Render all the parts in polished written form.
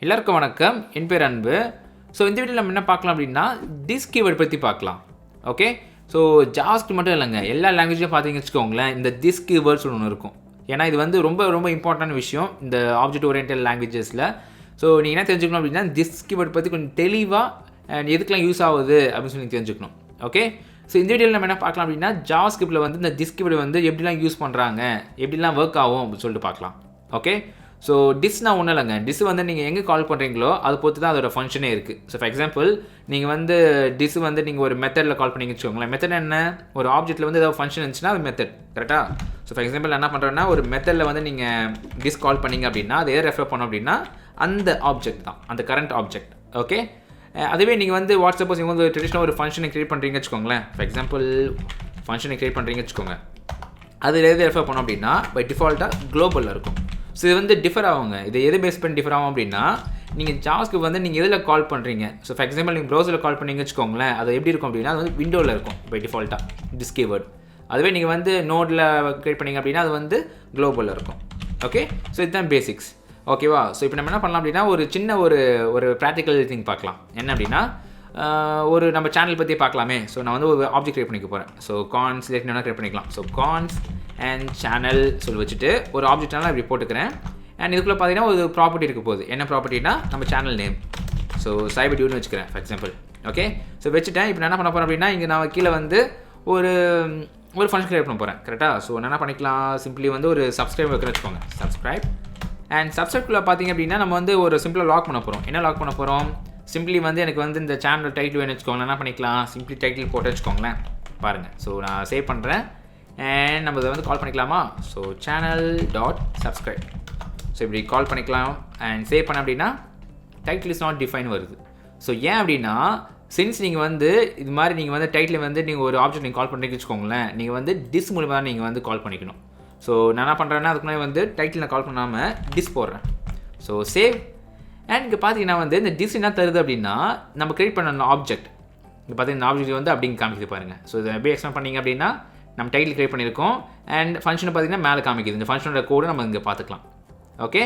எல்லாருக்கும் வணக்கம். என் பேர் அன்பு. ஸோ இந்த வீடியோவில் நம்ம என்ன பார்க்கலாம் அப்படின்னா திஸ் கீவேர்ட் பற்றி பார்க்கலாம். ஓகே, ஸோ ஜாவாஸ்க்கு மட்டும் இல்லைங்க, எல்லா லாங்குவேஜும் பார்த்தீங்கன்னு வச்சுக்கோங்களேன், இந்த திஸ் கீவேர்ட்ஸ் ஒன்று இருக்கும். ஏன்னா இது வந்து ரொம்ப ரொம்ப இம்பார்ட்டன்ட் விஷயம் இந்த ஆப்ஜெக்ட் ஓரியன்டட் லாங்குவேஜஸில். ஸோ நீங்கள் என்ன தெரிஞ்சுக்கணும் அப்படின்னா திஸ் கீவேர்ட் பற்றி கொஞ்சம் தெளிவாக எதுக்கெலாம் யூஸ் ஆகுது அப்படின்னு சொல்லி தெரிஞ்சுக்கணும். ஓகே, ஸோ இந்த வீடியோவில் நம்ம என்ன பார்க்கலாம் அப்படின்னா ஜாவாஸ்கிரிப்டில் வந்து இந்த திஸ் கீவேர்டு வந்து எப்படிலாம் யூஸ் பண்ணுறாங்க, எப்படிலாம் ஒர்க் ஆகும் அப்படின்னு சொல்லிட்டு பார்க்கலாம். ஓகே, ஸோ டிஸ்னால் ஒன்றும் இல்லைங்க, டிஸ் வந்து நீங்கள் எங்கே கால் பண்ணுறீங்களோ அதை பொறுத்து தான் அதோட ஃபங்க்ஷனே இருக்குது. ஸோ ஃபார் எக்ஸாம்பிள் நீங்கள் வந்து டிஸ் வந்து நீங்கள் ஒரு மெத்தடில் கால் பண்ணிங்க வச்சுக்கோங்களேன். மெத்தட் என்ன, ஒரு ஆப்ஜெக்ட்டில் வந்து ஏதாவது ஃபங்க்ஷன் இருந்துச்சுன்னா அது மெத்தட், கரெக்டாக? ஸோ ஃபார் எக்ஸாம்பிள் என்ன பண்ணுறேன்னா ஒரு மெத்தடில் வந்து நீங்கள் டிஸ் கால் பண்ணிங்க அப்படின்னா அதை எதை ரெஃபர் பண்ணோம் அப்படின்னா அந்த ஆப்ஜெக்ட் தான், அந்த கரண்ட் ஆப்ஜெக்ட். ஓகே, அதுவே நீங்கள் வந்து வாட்ஸ்அப் நீங்கள் வந்து ட்ரெடிஷ்னலாக ஒரு ஃபங்க்ஷனை க்ரியேட் பண்ணுறீங்க வச்சுக்கோங்களேன். ஃபார் எக்ஸாம்பிள் ஃபங்க்ஷனை க்ரியேட் பண்ணுறீங்க வச்சுக்கோங்க, அதில் எது ரெஃபர் பண்ணோம் அப்படின்னா பை டிஃபால்ட்டாக குளோபலில் இருக்கும். ஸோ இது வந்து டிஃபர் ஆகுங்க. இது எது பேஸ் பண்ணி டிஃபர் ஆகும் அப்படின்னா நீங்கள் ஜாவாஸ்கிரிப்ட் வந்து நீங்கள் எதில் கால் பண்ணுறீங்க. ஸோ ஃபார் எக்ஸாம்பிள் நீங்கள் ப்ரௌசரில் கால் பண்ணீங்க வச்சுக்கோங்களேன், அது எப்படி இருக்கும் அப்படின்னா அது வந்து விண்டோவில் இருக்கும் பை டிஃபால்ட்டாக திஸ் கீவேர்ட். அதுவே நீங்கள் வந்து நோடில் க்ரியேட் பண்ணிங்க அப்படின்னா அது வந்து குளோபலில் இருக்கும். ஓகே, ஸோ இதுதான் பேசிக்ஸ். ஓகேவா? ஸோ இப்போ நம்ம என்ன பண்ணலாம் அப்படின்னா ஒரு சின்ன ஒரு ப்ராக்டிக்கல் திங் பார்க்கலாம். என்ன அப்படின்னா ஒரு நம்ம சேனல் பற்றி பார்க்கலாமே. ஸோ நான் வந்து ஒரு ஆப்ஜெக்ட் க்ரியேட் பண்ணிக்க போகிறேன். ஸோ கான்ஸ் ரிலேட்டட் க்ரியேட் பண்ணிக்கலாம். ஸோ கான்ஸ் அண்ட் சேனல் சொல்லி வச்சுட்டு ஒரு ஆப்ஜெக்ட்னால இப்படி போட்டுக்கிறேன். அண்ட் இதுக்குள்ளே பார்த்தீங்கன்னா ஒரு ப்ராப்பர்ட்டி இருக்க போகுது. என்ன ப்ராப்பர்ட்டினா நம்ம சேனல் நேம். ஸோ சைபர்டியூன்னு வச்சுக்கிறேன் ஃபார் எக்ஸாம்பிள். ஓகே, ஸோ வச்சுட்டேன். இப்போ நான் என்ன பண்ண போகிறேன் அப்படின்னா இங்கே நான் கீழே வந்து ஒரு ஃபங்க்ஷன் க்ரியேட் பண்ண போகிறேன், கரெக்டாக? ஸோ நான் என்ன பண்ணிக்கலாம், சிம்பிளி வந்து ஒரு சப்ஸ்கிரைப் வைக்கிறேன் வச்சுக்கோங்க, சப்ஸ்கிரைப். அண்ட் சப்ஸ்கிரைப்குள்ளே பார்த்தீங்க அப்படின்னா நம்ம வந்து ஒரு சிம்பிளாக லாக் பண்ண போகிறோம். என்ன லாக் பண்ண போகிறோம், சிம்பிளி வந்து எனக்கு வந்து இந்த சேனல் டைட்டில் வேணும் வச்சுக்கோங்களேன். என்ன பண்ணிக்கலாம், சிம்பிளி டைட்டில் போட்டு வச்சுக்கோங்களேன். பாருங்கள், ஸோ நான் சேவ் பண்ணுறேன் அண்ட் நம்ம இதை வந்து கால் பண்ணிக்கலாமா. So channel dot subscribe. So இப்படி கால் பண்ணிக்கலாம் அண்ட் சேவ் பண்ண அப்படின்னா டைட்டில் இஸ் நாட் டிஃபைன் வருது. ஸோ ஏன் அப்படின்னா சின்ஸ் நீங்கள் வந்து இது மாதிரி நீங்கள் வந்து டைட்டில் வந்து நீங்கள் ஒரு ஆப்ஜெக்ட் நீங்கள் கால் பண்ணுறீங்கன்னு வச்சுக்கோங்களேன், நீங்கள் வந்து டிஸ் மூலமாக தான் நீங்கள் வந்து கால் பண்ணிக்கணும். ஸோ நான் என்ன பண்ணுறேன்னா அதுக்கு முன்னாடி வந்து டைட்டில் நான் கால் பண்ணாமல் டிஸ் போடுறேன். So save. அண்ட் இங்கே பார்த்தீங்கன்னா வந்து இந்த டிஸ் என்ன தருது அப்படின்னா நம்ம கிரியேட் பண்ண ஆப்ஜெக்ட். இங்கே பார்த்தீங்கன்னா ஆப்ஜெக்ட் வந்து அப்படிங்க காமிக்குது பாருங்கள். ஸோ இதை எப்படி எக்ஸ்பிளைன் பண்ணிங்க அப்படின்னா நம்ம டைட்டில் கிரியேட் பண்ணியிருக்கோம் அண்ட் ஃபங்க்ஷனை பார்த்தீங்கன்னா மேலே காமிக்குது. இந்த ஃபங்க்ஷனோட கோடு நம்ம இங்கே பார்த்துக்கலாம். ஓகே,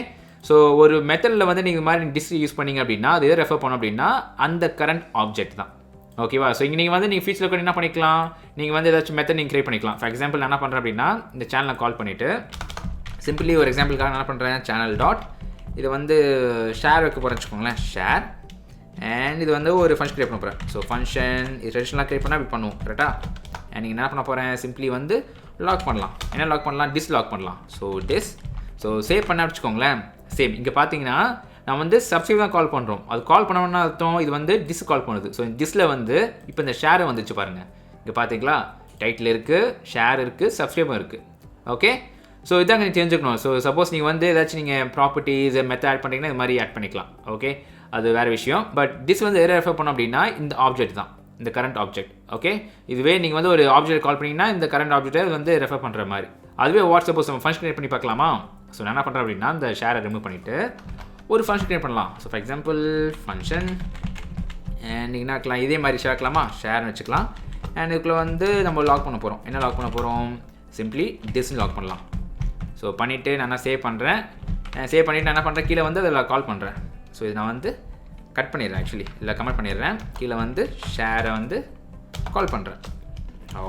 ஸோ ஒரு மெத்தடில் வந்து நீங்கள் மாதிரி டிஸ் யூஸ் பண்ணிங்க அப்படின்னா அது எதை ரெஃபர் பண்ணோம் அப்படின்னா அந்த கரண்ட் ஆப்ஜெக்ட் தான். ஓகேவா? ஸோ இங்கே நீங்கள் வந்து நீங்கள் ஃபீச்சரில் கூட என்ன பண்ணிக்கலாம், நீங்கள் வந்து ஏதாச்சும் மெத்தட் நீங்கள் கிரியேட் பண்ணிக்கலாம். ஃபார் எக்ஸாம்பிள் நான் என்ன பண்ணுறேன் அப்படின்னா இந்த சேனலை கால் பண்ணிவிட்டு சிம்பிளி ஒரு எக்ஸாம்பிளுக்காக என்ன பண்ணுறேன், சேனல் டாட் இதை வந்து ஷேர் வைக்க போகிறேன்னு வச்சுக்கோங்களேன், ஷேர். அண்ட் இது வந்து ஒரு ஃபங்க்ஷன் கிரியேட் பண்ண போகிறேன். ஸோ ஃபங்க்ஷன் இது ட்ரெடிஷ்னலாக கிரியேட் பண்ணால் இப்படி பண்ணுவோம், கரெக்டாக? அண்ட் நீங்கள் என்ன பண்ண போகிறேன், சிம்பிளி வந்து லாக் பண்ணலாம். என்ன லாக் பண்ணலாம், டிஸ் லாக் பண்ணலாம். ஸோ டிஸ். ஸோ சேவ் பண்ண வச்சுக்கோங்களேன். சேம். இங்கே பார்த்தீங்கன்னா நான் வந்து சப்ஸ்கிரைப் தான் கால் பண்ணுறோம். அது கால் பண்ணோம்னா அர்த்தம் இது வந்து டிஸ் கால் பண்ணுது. ஸோ டிஸ்ஸில் வந்து இப்போ இந்த ஷேரை வந்துச்சு பாருங்கள். இங்கே பார்த்தீங்களா, டைட்டில் இருக்குது, ஷேர் இருக்குது, சப்ஸ்கிரைபும் இருக்குது. ஓகே, ஸோ இதாங்க நீங்கள் தெரிஞ்சுக்கணும். ஸோ சப்போஸ் நீங்கள் வந்து ஏதாச்சும் நீங்கள் ப்ராப்பர்ட்டிஸ் மெத்தட் ஆட் பண்ணிங்கன்னா இது மாதிரி ஆட் பண்ணிக்கலாம். ஓகே, அது வேறு விஷயம். பட் டிஸ் வந்து எதை ரெஃபர் பண்ணோம் அப்படின்னா இந்த ஆப்ஜெக்ட் தான், இந்த கரண்ட் ஆப்ஜெக்ட். ஓகே, இதுவே நீங்கள் வந்து ஒரு ஆப்ஜெக்ட் கால் பண்ணிங்கன்னா இந்த கரண்ட் ஆப்ஜெக்டை வந்து ரெஃபர் பண்ணுற மாதிரி. அதுவே வாட்ஸ்அப் நம்ம ஃபங்க்ஷன் கிரியேட் பண்ணி பார்க்கலாமா. ஸோ நான் என்ன பண்ணுறேன் அப்படின்னா இந்த ஷேரை ரிமூவ் பண்ணிவிட்டு ஒரு ஃபங்க்ஷன் கிரியேட் பண்ணலாம். So for example function and நீங்கள் என்ன இருக்கலாம், இதே மாதிரி ஷேர்க்கலாமா, ஷேர்னு வச்சுக்கலாம். அண்ட் இதுக்குள்ளே வந்து நம்ம லாக் பண்ண போகிறோம். என்ன லாக் பண்ண போகிறோம், சிம்பிளி டிஸ்ன்னு லாக் பண்ணலாம். ஸோ பண்ணிவிட்டு நான் சேவ் பண்ணுறேன். சேவ் பண்ணிவிட்டு நான் என்ன பண்ணுறேன், கீழே வந்து அதில் கால் பண்ணுறேன். ஸோ இது நான் வந்து கட் பண்ணிடுறேன், ஆக்சுவலி இல்லை கமெண்ட் பண்ணிடுறேன். கீழே வந்து ஷேரை வந்து கால் பண்ணுறேன்.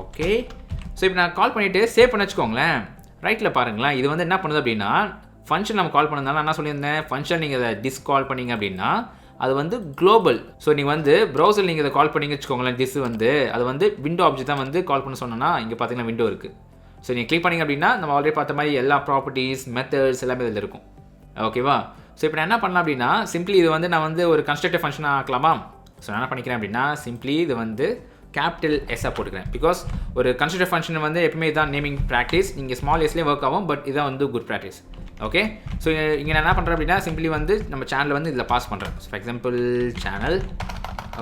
ஓகே, ஸோ இப்போ நான் கால் பண்ணிவிட்டு சேவ் பண்ண வச்சுக்கோங்களேன். ரைட்டில் பாருங்களேன், இது வந்து என்ன பண்ணுது அப்படின்னா ஃபங்க்ஷன் நம்ம கால் பண்ணதுனால என்ன சொல்லியிருந்தேன், ஃபங்க்ஷன் நீங்கள் அதை டிஸ் கால் பண்ணிங்க அப்படின்னா அது வந்து குளோபல். ஸோ நீங்கள் வந்து ப்ரௌசர் நீங்கள் இதை கால் பண்ணிங்க வச்சுக்கோங்களேன், டிஸ் வந்து அது வந்து விண்டோ ஆப்ஜெக்ட் தான் வந்து கால் பண்ண சொன்னோன்னா இங்கே பார்த்தீங்கன்னா விண்டோ இருக்குது. ஸோ நீங்கள் கிளிக் பண்ணிங்க அப்படின்னா நம்ம ஆல்ரெடி பார்த்த மாதிரி எல்லா ப்ராப்பர்ட்டிஸ் மெத்தட்ஸ் எல்லாமே இதில் இருக்கும். ஓகேவா? ஸோ இப்போ நான் என்ன பண்ணலாம் அப்படின்னா சிம்பிளி இது வந்து நான் வந்து ஒரு கன்ஸ்ட்ரக்டிவ் ஃபங்க்ஷனாக ஆக்கலாமா. ஸோ நான் என்ன பண்ணிக்கிறேன் அப்படின்னா சிம்பிளி இது வந்து கேபிட்டல் எஸ்ஸாக போட்டுக்கிறேன். பிகாஸ் ஒரு கன்ஸ்ட்ரக்டிவ் ஃபங்க்ஷன் வந்து எப்பவுமே இதான் நேமிங் ப்ராக்டிஸ். நீங்கள் ஸ்மால் எஸ்லேயே ஒர்க் ஆகும், பட் இதான் வந்து குட் ப்ராக்டிஸ். ஓகே, ஸோ இங்கே நான் என்ன பண்ணுறேன் அப்படின்னா சிம்பிளி வந்து நம்ம சேனலில் வந்து இதில் பாஸ் பண்ணுறேன். For example channel.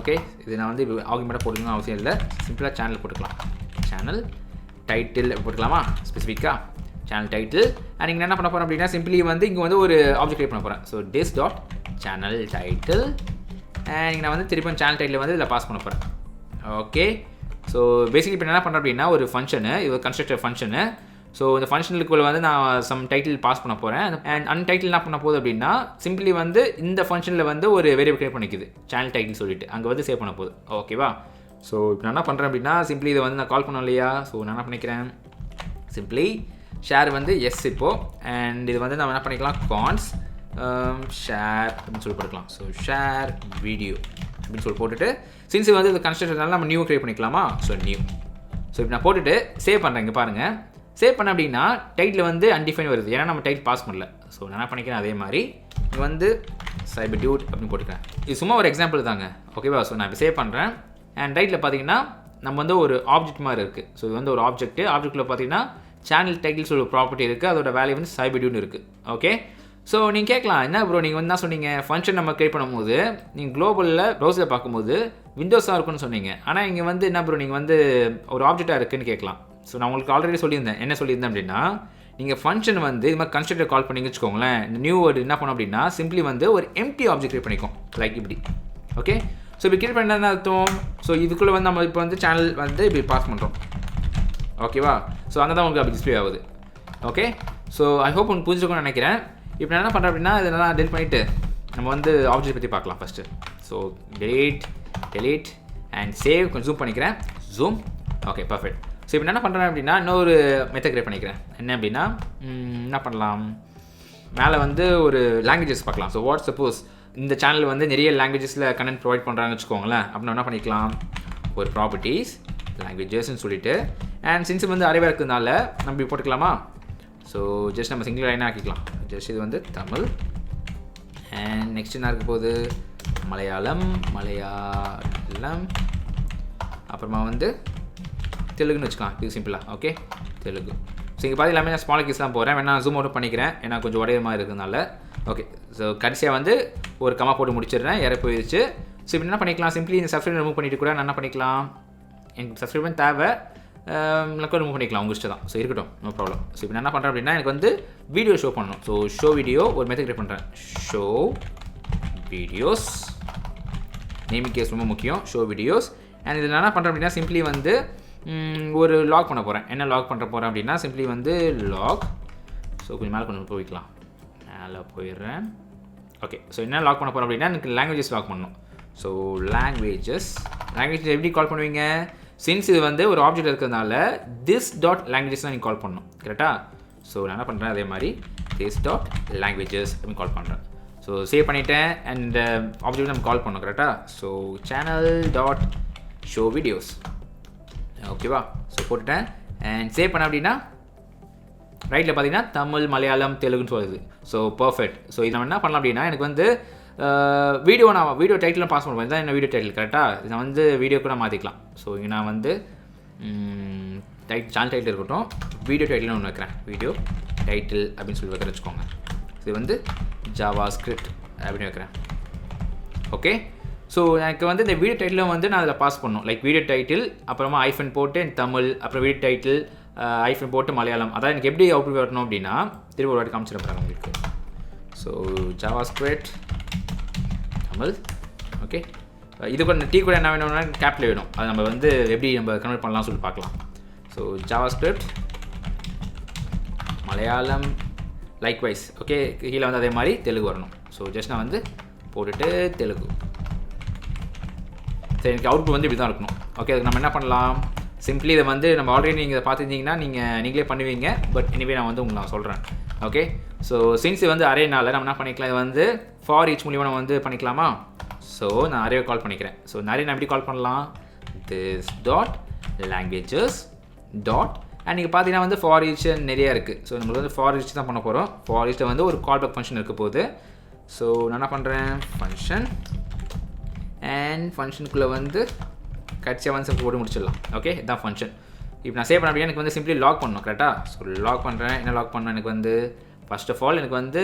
ஓகே, இது நான் வந்து ஆர்குமெண்ட்டாக போட்டுக்கணும் அவசியம் இல்லை, சிம்பிளாக சேனல் போட்டுக்கலாம். சேனல் டைட்டில் போட்டுக்கலாமா, ஸ்பெசிஃபிக்காக சேனல் டைட்டில். அண்ட் நீங்கள் என்ன பண்ண போகிறோம் அப்படின்னா சிம்பிளி வந்து இங்கே வந்து ஒரு ஆப்ஜெக்ட் கிரியேட் பண்ண போகிறேன். So this dot channel title. And இங்கே நான் வந்து திருப்பி சேனல் டைட்டில் வந்து இதில் பாஸ் பண்ண போகிறேன். ஓகே, ஸோ பேசிக்கலி இப்போ என்ன பண்ணுறேன் அப்படின்னா ஒரு ஃபங்க்ஷனு, இது ஒரு கன்ஸ்ட்ரக்டர் ஃபங்க்ஷனு. ஸோ இந்த ஃபங்க்ஷனுக்குள்ள வந்து நான் சம் டைட்டில் பாஸ் பண்ண போகிறேன். அண்ட் அன்டைட்டில் என்ன பண்ண போகுது அப்படின்னா சிம்பிளி வந்து இந்த ஃபங்க்ஷனில் வந்து ஒரு வேரியபிள் கிரியேட் பண்ணிக்குது, சேனல் டைட்டில் சொல்லிட்டு அங்கே வந்து சேவ் பண்ண போகுது. ஓகேவா? ஸோ இப்போ நான் என்ன பண்ணுறேன் அப்படின்னா சிம்பிளி இதை வந்து நான் கால் பண்ணோம் இல்லையா, ஸோ நான் என்ன பண்ணிக்கிறேன் சிம்பிளி ஷேர் வந்து எஸ் இப்போது. அண்ட் இது வந்து நம்ம என்ன பண்ணிக்கலாம் கான்ஸ் ஷேர் அப்படின்னு சொல்லி போட்டுக்கலாம். ஸோ ஷேர் வீடியோ அப்படின்னு சொல்லி போட்டுட்டு சின்ஸ் வந்து இது கன்ஸ்ட்ரக்டர்னால நம்ம நியூ கிரியேட் பண்ணிக்கலாமா. So new. ஸோ இப்போ நான் போட்டுட்டு சேவ் பண்ணுறேன். இங்கே பாருங்கள் சேவ் பண்ண அப்படின்னா டைட்டில் வந்து அன்டிஃபைன் வருது, ஏன்னா நம்ம டைட்டில் பாஸ் பண்ணல. ஸோ நான் என்ன பண்ணிக்கிறேன் அதே மாதிரி இது வந்து சைபர் டியூட் அப்படின்னு போட்டுக்கிறேன். இது சும்மா ஒரு எக்ஸாம்பிள் தாங்க. ஓகேவா? ஸோ நான் இப்போ சேவ் பண்ணுறேன். அண்ட் ரைட்டில் பார்த்தீங்கன்னா நம்ம வந்து ஒரு ஆப்ஜெக்ட் மாதிரி இருக்குது. ஸோ இது வந்து ஒரு ஆப்ஜெக்ட்டில் பார்த்தீங்கன்னா சேனல் டைட்டில்ஸ் ஒரு ப்ராப்பர்ட்டி இருக்குது, அதோட வேல்யூ வந்து சைபர் டியூட்னு இருக்குது. ஓகே. ஸோ நீங்கள் கேட்கலாம் என்ன ப்ரோ நீங்கள் வந்து என்ன சொன்னீங்க ஃபங்க்ஷன் நம்ம கிரியேட் பண்ணும்போது நீங்கள் குளோபலில் ப்ரௌசரில் பார்க்கும்போது விண்டோஸாக இருக்குன்னு சொன்னீங்க, ஆனால் இங்கே வந்து என்ன ப்ரோ நீங்கள் வந்து ஒரு ஆப்ஜெக்டாக இருக்குன்னு கேட்கலாம். ஸோ நான் உங்களுக்கு ஆல்ரெடி சொல்லியிருந்தேன். என்ன சொல்லியிருந்தேன் அப்படின்னா நீங்கள் ஃபங்க்ஷன் வந்து இது மாதிரி கன்ஸ்ட்ரக்டர் கால் பண்ணி வச்சுக்கோங்களேன், இந்த நியூ வேர்டு என்ன பண்ணோம் அப்படின்னா சிம்பிளி வந்து ஒரு எம்டி ஆப்ஜெக்ட் கிரியேட் பண்ணிக்கும் லைக் இப்படி. ஓகே. ஸோ இப்போ கிரியேட் பண்ண என்ன அர்த்தம், ஸோ இதுக்குள்ளே வந்து நம்ம இப்போ வந்து சேனல் வந்து இப்படி பாஸ் பண்ணுறோம். ஓகேவா? ஸோ அங்கே தான் உங்களுக்கு அப்படி டிஸ்பிளே ஆகுது. ஓகே. ஸோ ஐ ஹோப் உங்களுக்கு புரிஞ்சுக்கணும்னு நினைக்கிறேன். இப்போ நான் என்ன பண்ணுறேன் அப்படின்னா இதெல்லாம் டெலிட் பண்ணிவிட்டு நம்ம வந்து ஆப்ஜெக்ட் பற்றி பார்க்கலாம் first. So delete and save. கொஞ்சம் ஜூம் பண்ணிக்கிறேன். ஜூம். Okay perfect. ஸோ இப்போ என்ன பண்ணுறேன் அப்படின்னா இன்னொரு மெத்தட் கிரியேட் பண்ணிக்கிறேன். என்ன அப்படின்னா என்ன பண்ணலாம், மேலே வந்து ஒரு லாங்குவேஜஸ் பார்க்கலாம். ஸோ வாட் சப்போஸ் இந்த சேனல் வந்து நிறைய லாங்குவேஜஸில் கண்டென்ட் ப்ரொவைட் பண்ணுறாங்கன்னு வச்சுக்கோங்களேன். அப்படின்னா என்ன பண்ணிக்கலாம் ஒரு ப்ராப்பர்ட்டிஸ் லாங்குவேஜஸ்ன்னு சொல்லிட்டு அண்ட் சின்ஸ் வந்து அரைவாக இருக்கிறதுனால நம்ம இப்படி போட்டுக்கலாமா. ஸோ ஜஸ்ட் நம்ம சிங்கிள் லைனாக ஆக்கிக்கலாம். ஜஸ்ட் இது வந்து தமிழ் அண்ட் நெக்ஸ்ட் என்ன இருக்க போகுது மலையாளம் அப்புறமா வந்து தெலுங்குன்னு வச்சுக்கலாம். இது சிம்பிளாக. ஓகே தெலுங்கு. ஸோ இங்கே பார்த்து எல்லாமே நான் ஸ்மால் கீஸ் தான் போகிறேன். வேணா ஜூம் அவுட் பண்ணிக்கிறேன் ஏன்னா கொஞ்சம் உடைய மாதிரி இருக்கிறதுனால. ஓகே. ஸோ கடைசியாக வந்து ஒரு கமா போட்டு முடிச்சிடுறேன். இறப்பு போயிடுச்சு. ஸோ இப்போ என்ன பண்ணிக்கலாம் சிம்பிளி இந்த சப்ஸ்கிரைப் ரிமூவ் பண்ணிவிட்டு கூட நான் என்ன பண்ணிக்கலாம் எனக்கு சப்ஸ்கிரைப் தேவை எனக்கு ரிமூவ் பண்ணிக்கலாம் உங்கள் இஷ்டம் தான். ஸோ இருக்கட்டும் நோ ப்ராப்ளம். ஸோ இப்போ நான் என்ன பண்ணுறேன் அப்படின்னா எனக்கு வந்து வீடியோ ஷோ பண்ணணும். ஸோ ஷோ வீடியோ ஒரு மெத்தட் கிரியேட் பண்ணுறேன். ஷோ வீடியோஸ் நேமிங் கேஸ் ரொம்ப முக்கியம். ஷோ வீடியோஸ் அண்ட் இதில் என்ன பண்ணுறேன் அப்படின்னா சிம்பிளி வந்து ஒரு லாக் பண்ண போகிறேன். என்ன லாக் பண்ணுற போகிறேன் அப்படின்னா சிம்பிளி வந்து லாக். ஸோ கொஞ்சம் மேலே கொண்டு போய்க்கலாம். மேலே போயிடுறேன். ஓகே. ஸோ என்ன லாக் பண்ண போகிறேன் அப்படின்னா எனக்கு லாங்குவேஜஸ் லாக் பண்ணணும். ஸோ லாங்குவேஜஸ் எப்படி கால் பண்ணுவீங்க சின்ஸ் இது வந்து ஒரு ஆப்ஜெக்ட் இருக்கிறதுனால திஸ் டாட் லாங்குவேஜஸ் தான் நீங்கள் கால் பண்ணணும். கரெக்டாக? ஸோ நான் என்ன பண்ணுறேன் அதே மாதிரி திஸ் டாட் லாங்குவேஜஸ் அப்படின்னு கால் பண்ணுறேன். ஸோ சேவ் பண்ணிவிட்டேன் அண்ட் ஆப்ஜெக்ட் நம்ம கால் பண்ணோம். கரெக்டாக? So channel dot show videos. ஓகேவா? ஸோ போட்டுட்டேன் அண்ட் சேவ் பண்ண அப்படின்னா ரைட்டில் பார்த்தீங்கன்னா தமிழ் மலையாளம் தெலுங்குன்னு சொல்லுது. So perfect. ஸோ இது நம்ம என்ன பண்ணலாம் அப்படின்னா எனக்கு வந்து வீடியோ டைட்டிலும் பாஸ் பண்ணுவேன். இதுதான் என்ன வீடியோ டைட்டில். கரெக்டாக? இதை வந்து வீடியோ கூட மாற்றிக்கலாம். ஸோ இங்கே நான் வந்து சேனல் டைட்டில் இருக்கட்டும், வீடியோ டைட்டில்னு ஒன்று வைக்கிறேன். வீடியோ டைட்டில் அப்படின்னு சொல்லி வைக்கிறேன் வச்சுக்கோங்க. இது வந்து ஜாவா ஸ்கிரிப்ட் அப்படின்னு வைக்கிறேன். ஓகே. ஸோ எனக்கு வந்து இந்த வீடியோ டைட்டிலும் வந்து நான் அதில் பாஸ் பண்ணணும். லைக் வீடியோ டைட்டில் அப்புறமா ஐஃபன் போட்டு தமிழ் அப்புறம் வீடியோ டைட்டில் ஐஃபன் போட்டு மலையாளம். அதான் எனக்கு எப்படி அவுட்புட் வரணும் அப்படின்னா திரும்ப ஒரு வாட்டி காமிச்சிருப்பாங்க உங்களுக்கு. So Java script Tamil. Okay. இது கூட டீ கூட என்ன வேணும்னா கேப்பில் வேணும். அது நம்ம வந்து எப்படி நம்ம கன்வெர்ட் பண்ணலாம்னு சொல்லி பார்க்கலாம். So Java script Malayalam likewise. Okay. கீழே வந்து அதே மாதிரி தெலுங்கு வரணும். ஸோ ஜஸ்ட் நான் வந்து போட்டுட்டு தெலுங்கு. சரி எனக்கு அவுட்புட் வந்து இப்படி தான் இருக்கணும். ஓகே. அதுக்கு நம்ம என்ன பண்ணலாம் சிம்பிளி இதை வந்து நம்ம ஆல்ரெடி நீங்கள் இதை பார்த்துருந்தீங்கன்னா நீங்களே பண்ணுவீங்க. பட் எனிவே நான் வந்து உங்களுக்கு நான் சொல்கிறேன். ஓகே. ஸோ சின்ஸ் இது வந்து அரேனால நம்ம என்ன பண்ணிக்கலாம் இது வந்து ஃபார் ஈச் மூலியமாக நம்ம வந்து பண்ணிக்கலாமா. ஸோ நான் அரேவை கால் பண்ணிக்கிறேன். ஸோ நிறைய நான் எப்படி கால் பண்ணலாம் this dot languages dot and நீங்கள் பார்த்தீங்கன்னா வந்து ஃபார் ஈச் நிறையா இருக்குது. ஸோ நம்மளுக்கு வந்து ஃபார் ஈச் தான் பண்ண போகிறோம். ஃபார் ஈச்சில் வந்து ஒரு கால் பேக் ஃபங்க்ஷன் இருக்க போகுது. ஸோ நான் என்ன பண்ணுறேன் ஃபங்க்ஷன் அண்ட் ஃபங்க்ஷனுக்குள்ளே வந்து கட்சியாக வந்து போட்டு முடிச்சிடலாம். ஓகே. இதுதான் ஃபங்க்ஷன். இப்போ நான் சேவ் பண்ண அப்படின்னா எனக்கு வந்து சிம்பிளி லாக் பண்ணணும். கரெக்டாக? ஸோ லாக் பண்ணுறேன். என்ன லாக் பண்ணணும் எனக்கு வந்து ஃபர்ஸ்ட் ஆஃப் ஆல் எனக்கு வந்து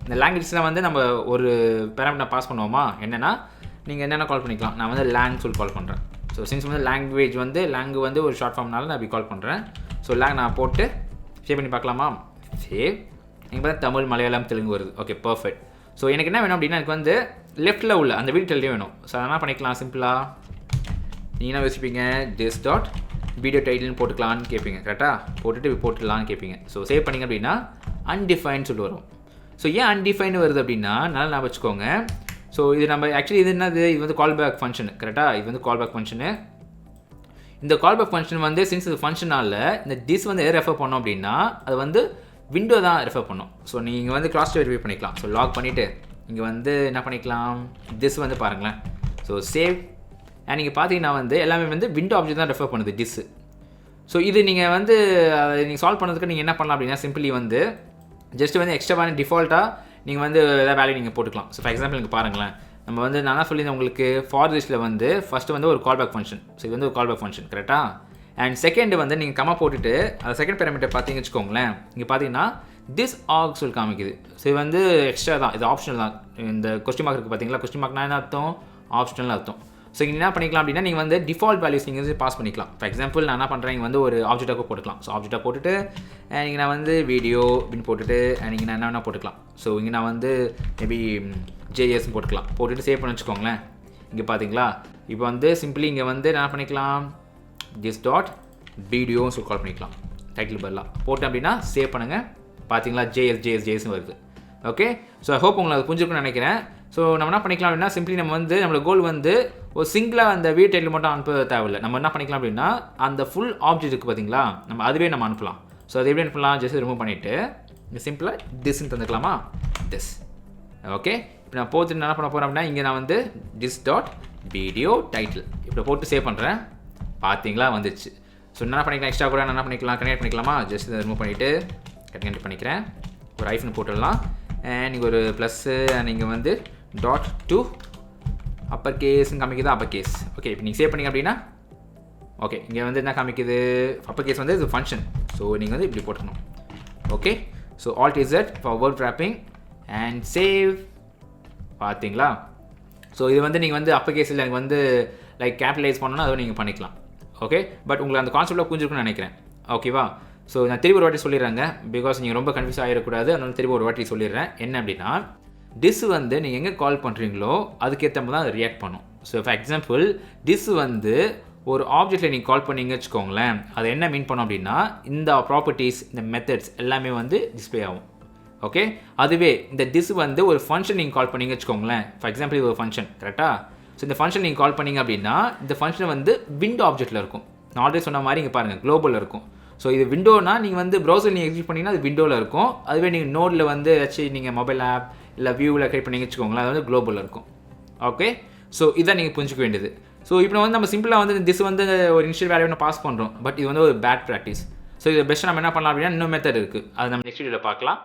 இந்த லாங்குவேஜஸ்லாம் வந்து நம்ம ஒரு பேராமீட்டர் பாஸ் பண்ணுவோமா என்னென்னா நீங்கள் என்னென்ன கால் பண்ணிக்கலாம். நான் வந்து லேங் சொல்லி கால் பண்ணுறேன். ஸோ சின்ஸ் வந்து லாங்குவேஜ் வந்து லேங்கு வந்து ஒரு ஷார்ட் ஃபார்ம்னால நான் அப்படி கால் பண்ணுறேன். ஸோ லேங் நான் போட்டு சேவ் பண்ணி பார்க்கலாமா. சேவ். நீங்கள் பார்த்தா தமிழ் மலையாளம் தெலுங்கு வருது. Okay perfect. ஸோ எனக்கு என்ன வேணும் அப்படின்னா எனக்கு வந்து லெஃப்ட்டில் உள்ள அந்த வீடியோ டைட்டிலே வேணும். ஸோ என்ன பண்ணிக்கலாம் சிம்பிளாக நீங்கள் என்ன யோசிப்பீங்க திஸ் டாட் வீடியோ டைட்டில்னு போட்டுக்கலான்னு கேட்பீங்க கரெக்டாக, போட்டுட்டு போட்டுடலான்னு கேட்பீங்க. ஸோ சேவ் பண்ணிங்க அப்படின்னா அன்டிஃபைன்னு சொல்லி வரும். ஸோ ஏன் அன்டிஃபைன் வருது அப்படின்னா நல்லா ஞாபகம் வச்சுக்கோங்க. ஸோ இது நம்ம ஆக்சுவலி இது என்னது, இது வந்து கால் பேக் ஃபங்க்ஷன் கரெக்டாக, இது வந்து கால் பேக் ஃபங்க்ஷனு. இந்த கால் பேக் ஃபங்க்ஷன் வந்து சின்ஸ் இது ஃபங்க்ஷனால் இந்த டிஸ் வந்து எது ரெஃபர் பண்ணோம் அப்படின்னா அது வந்து விண்டோ தான் ரெஃபர் பண்ணோம். ஸோ நீங்கள் வந்து கிராஸ் வெரிஃபை பண்ணிக்கலாம். ஸோ லாக் பண்ணிவிட்டு இங்கே வந்து என்ன பண்ணிக்கலாம், டிஸ் வந்து பாருங்களேன். ஸோ சேவ் அண்ட் நீங்கள் பார்த்தீங்கன்னா வந்து எல்லாமே வந்து விண்டோ ஆப்ஜெக்ட் தான் ரெஃபர் பண்ணுது டிஸ்ஸு. ஸோ இது நீங்கள் வந்து நீங்கள் சால்வ் பண்ணதுக்கு நீங்கள் என்ன பண்ணலாம் அப்படின்னா சிம்பிளி வந்து ஜஸ்ட் வந்து எக்ஸ்ட்ராவான டிஃபால்ட்டாக நீங்கள் வந்து எதாவது வேல்யூ நீங்கள் போட்டுக்கலாம். ஸோ ஃபார் எக்ஸாம்பிள் நீங்கள் பாருங்களேன், நம்ம வந்து நான் தான் சொல்லியிருந்தேன் உங்களுக்கு ஃபார் லிஸ்ட்டில் வந்து ஃபஸ்ட்டு வந்து ஒரு கால் பேக் ஃபங்க்ஷன். ஸோ இது வந்து ஒரு கால் பேக் ஃபங்க்ஷன் கரெக்டாக. அண்ட் செகண்ட் வந்து நீங்கள் கம்மா போட்டுட்டு அந்த செகண்ட் பேராமீட்டர் பார்த்தீங்கன்னு வச்சுக்கோங்களேன், இங்கே பார்த்தீங்கன்னா திஸ் ஆக் சொல்லி காமிக்குது. ஸோ இது வந்து எக்ஸ்ட்ரா தான், இது ஆப்ஷனல் தான். இந்த கொஸ்டின் மார்க் இருக்குது பார்த்தீங்களா, கொஸ்டின் மார்க்னா என்ன அர்த்தம், ஆப்ஷனல் அர்த்தம். ஸோ இங்கே என்ன பண்ணிக்கலாம் அப்படின்னா நீங்கள் வந்து டிஃபால்ட் வேல்யூஸ் நீங்கள் வந்து பாஸ் பண்ணிக்கலாம். ஃபார் எக்ஸாம்பிள் நான் என்ன பண்ணுறேன், இங்கே வந்து ஒரு ஆப்ஜெக்டாக போட்டுக்கலாம். ஸோ ஆப்ஜெக்டாக போட்டுட்டு இங்கே நான் வந்து வீடியோ அப்படின்னு போட்டுட்டு இங்கே நான் என்ன போட்டுக்கலாம். ஸோ இங்கே நான் வந்து மேபி ஜேஎஸ்ன்னு போட்டுக்கலாம். போட்டுட்டு சேவ் பண்ணி வச்சுக்கோங்களேன். இங்கே பார்த்தீங்களா இப்போ வந்து சிம்பிளி இங்கே வந்து என்ன பண்ணிக்கலாம், திஸ் டாட் வீடியோன்னு சொல்லி கால் பண்ணிக்கலாம். டைட்டில் பதிலாக போட்டேன் அப்படின்னா சேவ் பண்ணுங்கள். பார்த்தீங்களா ஜேஎஸ்னு வருது. ஓகே, ஸோ ஐ ஹோப் உங்களுக்கு அது புரிஞ்சுக்கணும்னு நினைக்கிறேன். ஸோ நம்ம என்ன பண்ணிக்கலாம் அப்படின்னா சிம்பிளி நம்ம வந்து நம்மளோட கோல் வந்து ஒரு சிங்கிளாக அந்த வீடியோ டைட்டில் மட்டும் அனுப்ப தேவையில்லை. நம்ம என்ன பண்ணிக்கலாம் அப்படின்னா அந்த ஃபுல் ஆப்ஜெக்ட் இருக்குது பார்த்தீங்களா, நம்ம அதுவே நம்ம அனுப்பலாம். ஸோ அது எப்படி அனுப்பலாம், ஜஸ்ட் ரிமூவ் பண்ணிவிட்டு இங்கே சிம்பிளாக டிஸ்ன்னு தந்துக்கலாமா, டிஸ். ஓகே, இப்போ நான் போட்டு என்ன பண்ண போகிறேன் அப்படின்னா இங்கே நான் வந்து டிஸ் டாட் வீடியோ டைட்டில் இப்போ போட்டு சேவ் பண்ணுறேன். பார்த்தீங்களா வந்துச்சு. ஸோ என்ன பண்ணிக்கலாம், எக்ஸ்ட்ரா கூட என்ன பண்ணிக்கலாம், கனெக்ட் பண்ணிக்கலாமா, ஜஸ்ட் இதை ரிமூவ் பண்ணிவிட்டு கனெக்ட் பண்ணிக்கிறேன். ஒரு ஐஃபன் போட்டுடலாம். அண்ட் இங்கே ஒரு ப்ளஸ்ஸு நீங்கள் வந்து டாட் டூ அப்பர் கேஸ்ன்னு காமிக்குது, அப்பர் கேஸ். ஓகே, இப்போ நீங்கள் சேவ் பண்ணிங்க அப்படின்னா ஓகே இங்கே வந்து என்ன காமிக்குது, அப்பர் கேஸ் வந்து இது ஃபங்க்ஷன். ஸோ நீங்கள் வந்து இப்படி போட்டுக்கணும். Okay, so alt Z for word wrapping and save. பார்த்தீங்களா, ஸோ இது வந்து நீங்கள் வந்து அப்பர் கேஸில் எனக்கு வந்து லைக் கேபிட்டலைஸ் பண்ணணும்னா அதுவும் நீங்கள் பண்ணிக்கலாம். ஓகே, பட் உங்களுக்கு அந்த கான்செப்டில் புரிஞ்சிருக்குன்னு நினைக்கிறேன். ஓகேவா, ஸோ நான் திருப்பி ஒரு வாட்டி சொல்லிடுறேங்க, பிகாஸ் நீங்கள் ரொம்ப கன்ஃபியூஸ் ஆகிடக்கூடாது. அதனால திருப்பி ஒரு வாட்டி சொல்லிடுறேன். என்ன அப்படின்னா டிஸ் வந்து நீங்கள் எங்கே கால் பண்ணுறீங்களோ அதுக்கேற்ற மாதிரி தான் அது ரியாக்ட் பண்ணும். ஸோ ஃபார் எக்ஸாம்பிள் டிஸ் வந்து ஒரு ஆப்ஜெக்டில் நீங்கள் கால் பண்ணிங்க வச்சுக்கோங்களேன், அது என்ன மீன் பண்ணோம் அப்படின்னா இந்த ப்ராப்பர்ட்டிஸ் இந்த மெத்தட்ஸ் எல்லாமே வந்து டிஸ்பிளே ஆகும். ஓகே, அதுவே இந்த டிஸ் வந்து ஒரு ஃபங்க்ஷன் நீங்கள் கால் பண்ணிங்க வச்சுக்கோங்களேன், ஃபார் எக்ஸாம்பிள் இது ஒரு ஃபங்க்ஷன் கரெக்டாக. ஸோ இந்த ஃபங்க்ஷன் நீங்கள் கால் பண்ணிங்க அப்படின்னா இந்த ஃபங்க்ஷன் வந்து விண்டோ ஆப்ஜெக்ட்டில் இருக்கும். நான் ஆல்ரெடி சொன்ன மாதிரி இங்கே பாருங்கள் குளோபலில் இருக்கும். ஸோ இது விண்டோனா நீங்கள் வந்து ப்ரௌசர் நீங்கள் எக்ஸிக்யூட் பண்ணிங்கன்னா அது விண்டோவில் இருக்கும். அதுவே நீங்கள் நோடில் வந்து ஏதாச்சும் நீங்கள் மொபைல் ஆப் இல்லை வியூவில் கிரியேட் பண்ணி வச்சுக்கோங்களேன், அது வந்து குளோபலில் இருக்கும். ஓகே, ஸோ இதான் நீங்கள் புரிஞ்சிக்க வேண்டியது. ஸோ இப்போ வந்து நம்ம சிம்பிளாக வந்து திஸ் வந்து ஒரு இனிஷியல் வேல்யூ பாஸ் பண்ணுறோம், பட் இது வந்து ஒரு பேட் ப்ராக்டிஸ். ஸோ இது பெஸ்ட்டாக நம்ம என்ன பண்ணலாம் அப்படின்னா இன்னும் மெத்தட் இருக்குது, அது நம்ம நெக்ஸ்ட் வீடியோவில் பார்க்கலாம்.